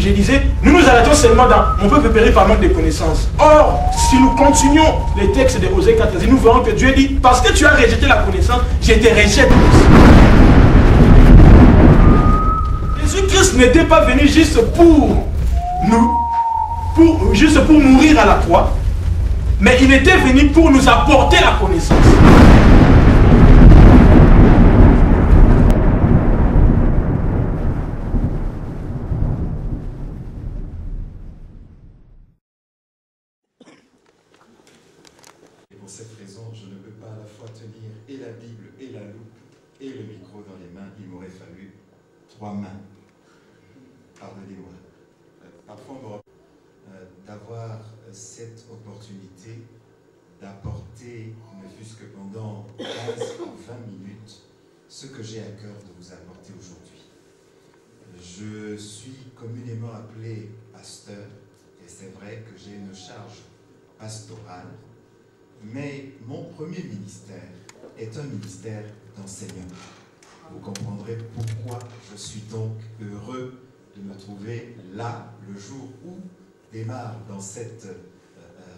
je disais, nous nous arrêtons seulement dans mon peuple périt par manque de connaissances. Or, si nous continuons les textes de Osée 14, nous verrons que Dieu dit, parce que tu as rejeté la connaissance, je te rejette aussi. Jésus-Christ n'était pas venu juste pour mourir à la croix, mais il était venu pour nous apporter la connaissance. Et pour cette raison, je ne peux pas à la fois tenir et la Bible et la loupe et le micro dans les mains. Il m'aurait fallu 3 mains. Pardonnez-moi. Parfois, on me d'avoir cette opportunité d'apporter, ne fût-ce que pendant 15 ou 20 minutes, ce que j'ai à cœur de vous apporter aujourd'hui. Je suis communément appelé pasteur, et c'est vrai que j'ai une charge pastorale, mais mon premier ministère est un ministère d'enseignant. Vous comprendrez pourquoi je suis donc heureux de me trouver là, le jour où démarre dans cette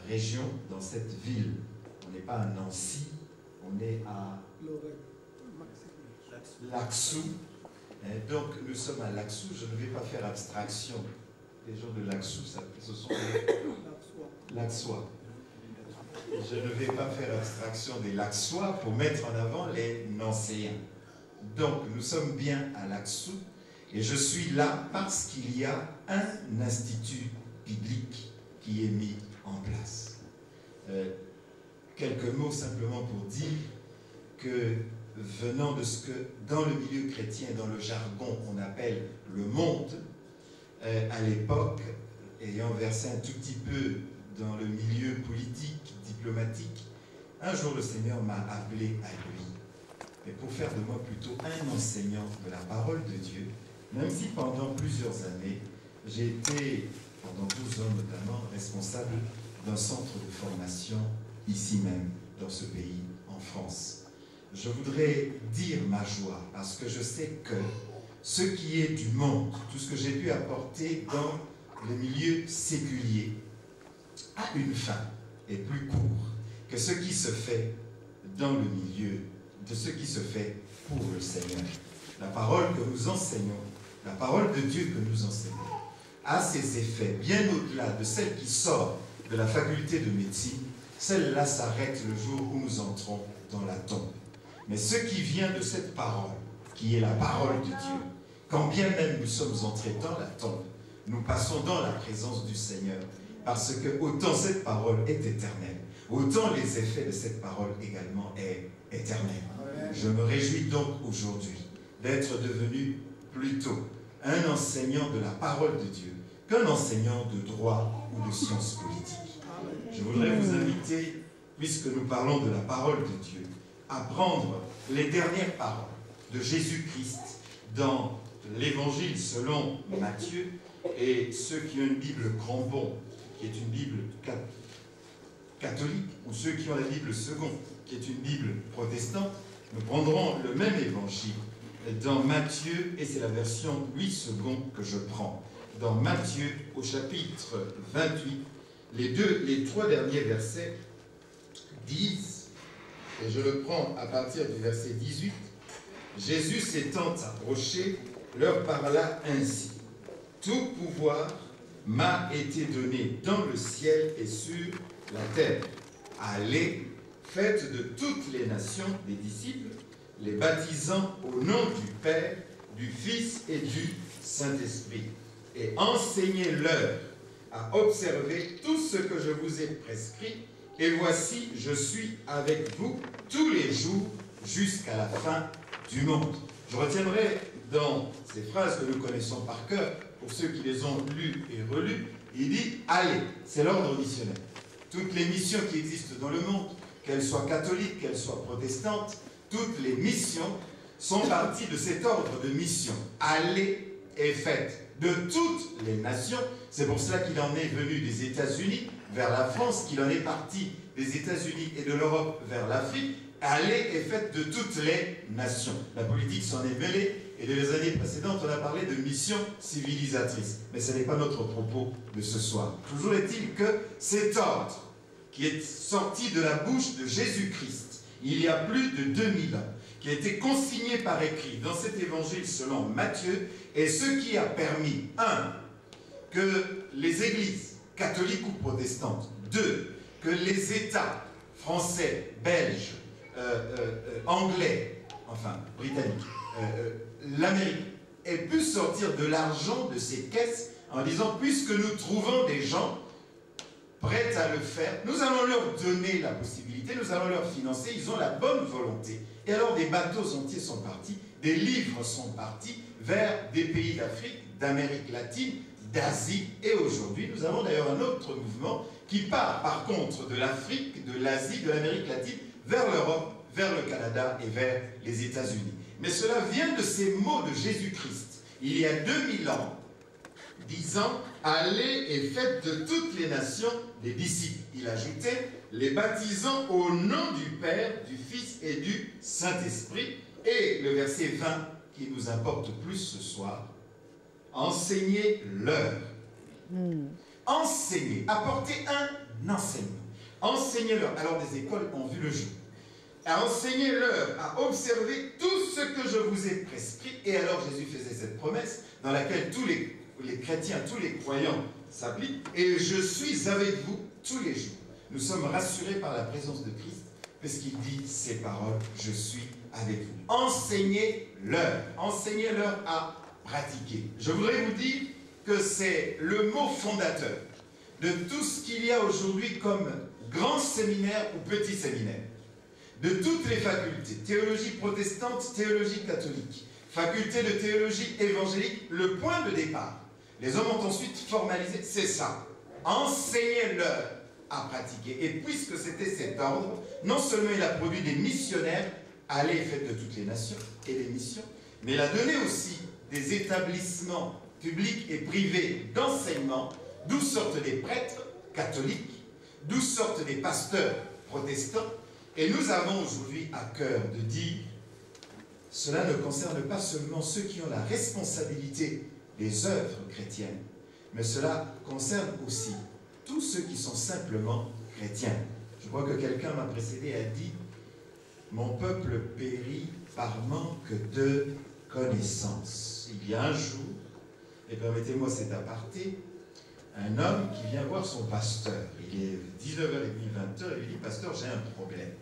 région, dans cette ville. On n'est pas à Nancy, on est à Laxou. Donc nous sommes à Laxou, je ne vais pas faire abstraction. Les gens de Laxou, ce sont des Laxois. Je ne vais pas faire abstraction des Laxois pour mettre en avant les Nancéens. Donc nous sommes bien à Laxou et je suis là parce qu'il y a un institut biblique qui est mis en place. Quelques mots simplement pour dire que venant de ce que dans le milieu chrétien, dans le jargon on appelle le monde, à l'époque, ayant versé un tout petit peu dans le milieu politique, diplomatique, un jour le Seigneur m'a appelé à lui, et pour faire de moi plutôt un enseignant de la parole de Dieu, même si pendant plusieurs années, j'ai été, pendant 12 ans notamment, responsable d'un centre de formation ici même, dans ce pays, en France. Je voudrais dire ma joie, parce que je sais que ce qui est du monde, tout ce que j'ai pu apporter dans le milieu séculier, a une fin, et plus court que ce qui se fait dans le milieu de ce qui se fait pour le Seigneur. La parole que nous enseignons, la parole de Dieu que nous enseignons, a ses effets bien au-delà de celle qui sort de la faculté de médecine. Celle-là s'arrête le jour où nous entrons dans la tombe. Mais ce qui vient de cette parole, qui est la parole de Dieu, quand bien même nous sommes entrés dans la tombe, nous passons dans la présence du Seigneur, parce que autant cette parole est éternelle, autant les effets de cette parole également est éternel. Je me réjouis donc aujourd'hui d'être devenu plutôt un enseignant de la parole de Dieu qu'un enseignant de droit ou de sciences politiques. Je voudrais vous inviter, puisque nous parlons de la parole de Dieu, à prendre les dernières paroles de Jésus-Christ dans l'Évangile selon Matthieu, et ceux qui ont une Bible Crampon, qui est une Bible catholique, ou ceux qui ont la Bible Second, qui est une Bible protestante, nous prendrons le même évangile dans Matthieu, et c'est la version Louis II que je prends. Dans Matthieu, au chapitre 28, les 3 derniers versets disent, et je le prends à partir du verset 18, Jésus s'étant approché, leur parla ainsi. Tout pouvoir m'a été donné dans le ciel et sur la terre. Allez, faites de toutes les nations des disciples, les baptisant au nom du Père, du Fils et du Saint-Esprit, et enseignez-leur à observer tout ce que je vous ai prescrit, et voici, je suis avec vous tous les jours jusqu'à la fin du monde. Je retiendrai dans ces phrases que nous connaissons par cœur, pour ceux qui les ont lues et relues, il dit « Allez », c'est l'ordre missionnaire. Toutes les missions qui existent dans le monde, qu'elles soient catholiques, qu'elles soient protestantes, toutes les missions sont parties de cet ordre de mission. Allez et faites de toutes les nations. C'est pour cela qu'il en est venu des États-Unis vers la France, qu'il en est parti des États-Unis et de l'Europe vers l'Afrique. Allez et faites de toutes les nations. La politique s'en est mêlée et les années précédentes, on a parlé de mission civilisatrice. Mais ce n'est pas notre propos de ce soir. Toujours est-il que cet ordre qui est sorti de la bouche de Jésus-Christ, il y a plus de 2000 ans, qui a été consigné par écrit dans cet évangile selon Matthieu, est ce qui a permis, 1, que les églises catholiques ou protestantes, 2, que les États français, belges, anglais, enfin britanniques, l'Amérique, aient pu sortir de l'argent de ces caisses en disant, puisque nous trouvons des gens prêts à le faire, nous allons leur donner la possibilité, nous allons leur financer, ils ont la bonne volonté. Et alors des bateaux entiers sont partis, des livres sont partis vers des pays d'Afrique, d'Amérique latine, d'Asie, et aujourd'hui nous avons d'ailleurs un autre mouvement qui part par contre de l'Afrique, de l'Asie, de l'Amérique latine, vers l'Europe, vers le Canada et vers les États-Unis. Mais cela vient de ces mots de Jésus-Christ, il y a 2000 ans, disant « Allez et faites de toutes les nations des disciples ». Il ajoutait « les baptisant au nom du Père, du Fils et du Saint-Esprit ». Et le verset 20 qui nous importe plus ce soir, « Enseignez-leur ». Enseignez, apportez un enseignement. Enseignez-leur. Alors des écoles ont vu le jour. Enseignez-leur à observer tout ce que je vous ai prescrit. Et alors Jésus faisait cette promesse dans laquelle tous les chrétiens, tous les croyants s'appliquent. Et je suis avec vous tous les jours. Nous sommes rassurés par la présence de Christ parce qu'il dit ces paroles, je suis avec vous. Enseignez-leur. Enseignez-leur à pratiquer. Je voudrais vous dire que c'est le mot fondateur de tout ce qu'il y a aujourd'hui comme grand séminaire ou petit séminaire. De toutes les facultés, théologie protestante, théologie catholique, faculté de théologie évangélique, le point de départ. Les hommes ont ensuite formalisé, c'est ça. Enseignez-leur à pratiquer. Et puisque c'était cet ordre, non seulement il a produit des missionnaires, allez et faites de toutes les nations et des missions, mais il a donné aussi des établissements publics et privés d'enseignement, d'où sortent des prêtres catholiques, d'où sortent des pasteurs protestants. Et nous avons aujourd'hui à cœur de dire, cela ne concerne pas seulement ceux qui ont la responsabilité des œuvres chrétiennes, mais cela concerne aussi tous ceux qui sont simplement chrétiens. Je crois que quelqu'un m'a précédé et a dit, mon peuple périt par manque de connaissance. Il y a un jour, et permettez-moi cet aparté, un homme qui vient voir son pasteur. Il est 19h30, 20h, et il dit, pasteur, j'ai un problème.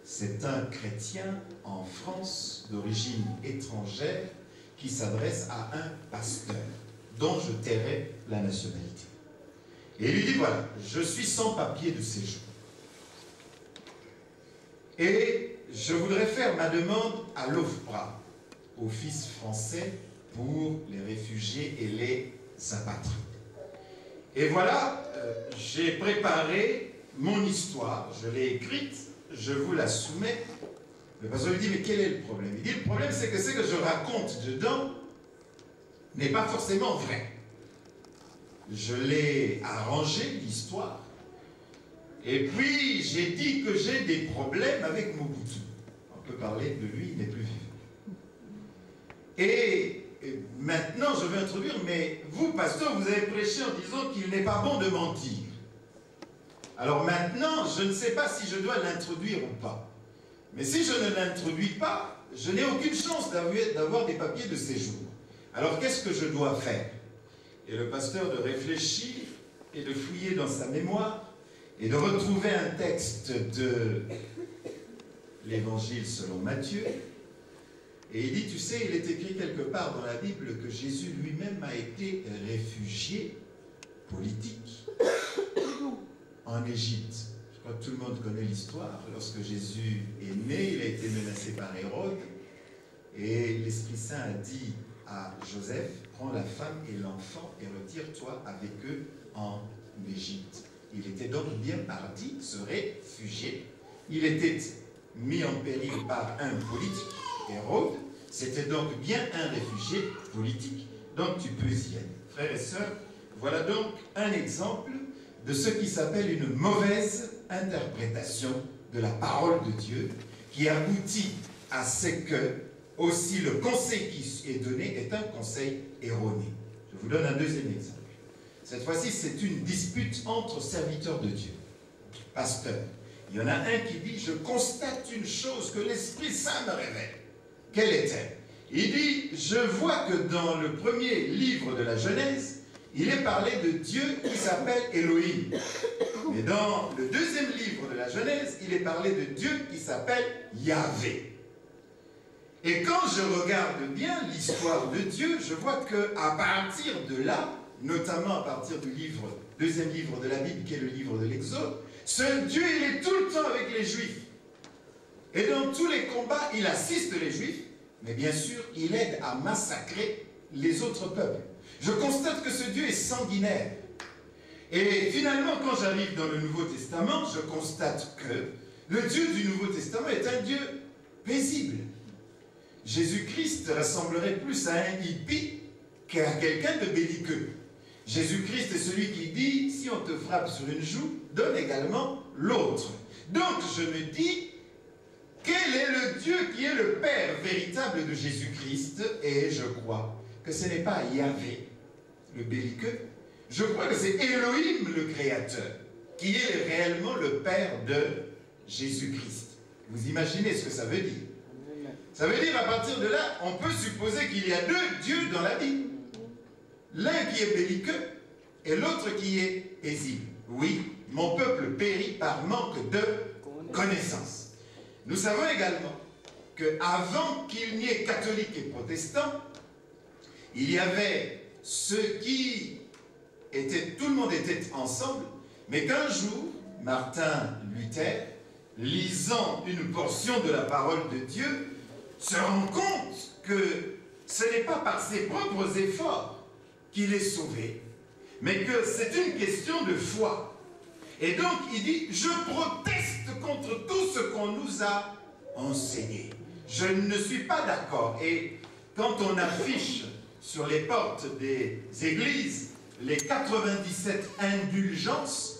C'est un chrétien en France d'origine étrangère qui s'adresse à un pasteur dont je tairai la nationalité. Et il lui dit, voilà, je suis sans papier de séjour. Et je voudrais faire ma demande à l'OFPRA, Office français pour les réfugiés et les apatrides. Et voilà, j'ai préparé mon histoire, je l'ai écrite, je vous la soumets. Le pasteur lui dit, mais quel est le problème? Il dit, le problème c'est que ce que je raconte dedans n'est pas forcément vrai. Je l'ai arrangé, l'histoire, et puis j'ai dit que j'ai des problèmes avec Mobutu. On peut parler de lui, il n'est plus vivant. Et maintenant je vais introduire, mais vous, pasteur, vous avez prêché en disant qu'il n'est pas bon de mentir. Alors maintenant, je ne sais pas si je dois l'introduire ou pas. Mais si je ne l'introduis pas, je n'ai aucune chance d'avoir des papiers de séjour. Alors qu'est-ce que je dois faire? Et le pasteur de réfléchir et de fouiller dans sa mémoire et de retrouver un texte de l'Évangile selon Matthieu. Et il dit, tu sais, il est écrit quelque part dans la Bible que Jésus lui-même a été réfugié politique en Égypte. Je crois que tout le monde connaît l'histoire. Lorsque Jésus est né, il a été menacé par Hérode. Et l'Esprit Saint a dit à Joseph, prends la femme et l'enfant et retire-toi avec eux en Égypte. Il était donc bien parti se réfugier. Il était mis en péril par un politique, Hérode. C'était donc bien un réfugié politique. Donc tu peux y aller. Frères et sœurs, voilà donc un exemple de ce qui s'appelle une mauvaise interprétation de la parole de Dieu qui aboutit à ce que aussi le conseil qui est donné est un conseil erroné. Je vous donne un deuxième exemple. Cette fois-ci, c'est une dispute entre serviteurs de Dieu. Pasteur, il y en a un qui dit, je constate une chose que l'Esprit Saint me révèle. Quelle est-elle? Il dit, je vois que dans le premier livre de la Genèse, il est parlé de Dieu qui s'appelle Elohim. Mais dans le deuxième livre de la Genèse, il est parlé de Dieu qui s'appelle Yahvé. Et quand je regarde bien l'histoire de Dieu, je vois qu'à partir de là, notamment à partir du deuxième livre de la Bible, qui est le livre de l'Exode, ce Dieu, il est tout le temps avec les Juifs. Et dans tous les combats, il assiste les Juifs, mais bien sûr, il aide à massacrer les autres peuples. Je constate que ce Dieu est sanguinaire. Et finalement, quand j'arrive dans le Nouveau Testament, je constate que le Dieu du Nouveau Testament est un Dieu paisible. Jésus-Christ ressemblerait plus à un hippie qu'à quelqu'un de belliqueux. Jésus-Christ est celui qui dit, si on te frappe sur une joue, donne également l'autre. Donc je me dis, quel est le Dieu qui est le Père véritable de Jésus-Christ? Et je crois que ce n'est pas Yahvé, le belliqueux. Je crois que c'est Elohim, le Créateur, qui est réellement le Père de Jésus-Christ. Vous imaginez ce que ça veut dire? Ça veut dire, à partir de là, on peut supposer qu'il y a deux dieux dans la Bible. L'un qui est belliqueux et l'autre qui est paisible. Oui, mon peuple périt par manque de connaissance. Nous savons également qu'avant qu'il n'y ait catholiques et protestants, il y avait ceux qui étaient, tout le monde était ensemble, mais qu'un jour, Martin Luther, lisant une portion de la parole de Dieu, se rend compte que ce n'est pas par ses propres efforts qu'il est sauvé, mais que c'est une question de foi. Et donc il dit, je proteste contre tout ce qu'on nous a enseigné. Je ne suis pas d'accord. Et quand on affiche sur les portes des églises les 97 indulgences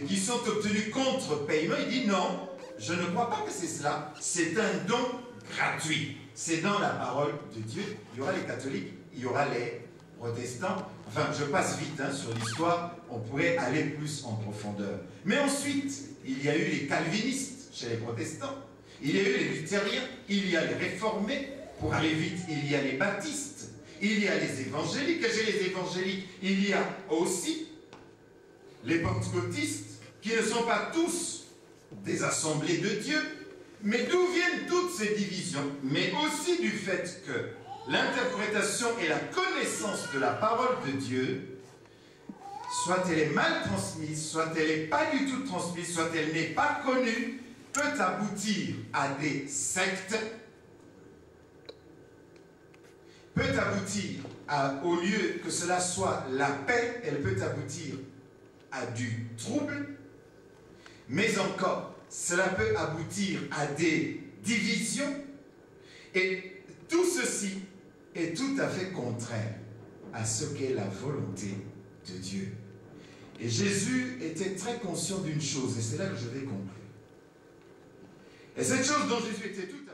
qui sont obtenues contre paiement, il dit non, je ne crois pas que c'est cela, c'est un don gratuit. C'est dans la parole de Dieu. Il y aura les catholiques, il y aura les protestants. Enfin, je passe vite sur l'histoire, on pourrait aller plus en profondeur. Mais ensuite, il y a eu les calvinistes chez les protestants, il y a eu les luthériens, il y a les réformés, pour aller vite, il y a les baptistes, il y a les évangéliques, et chez les évangéliques, il y a aussi les pentecôtistes, qui ne sont pas tous des assemblées de Dieu. Mais d'où viennent toutes ces divisions? Mais aussi du fait que l'interprétation et la connaissance de la parole de Dieu, soit elle est mal transmise, soit elle n'est pas du tout transmise, soit elle n'est pas connue, peut aboutir à des sectes, peut aboutir au lieu que cela soit la paix, elle peut aboutir à du trouble, mais encore, cela peut aboutir à des divisions, et tout ceci est tout à fait contraire à ce qu'est la volonté de Dieu. Et Jésus était très conscient d'une chose, et c'est là que je vais conclure. Et cette chose dont Jésus était tout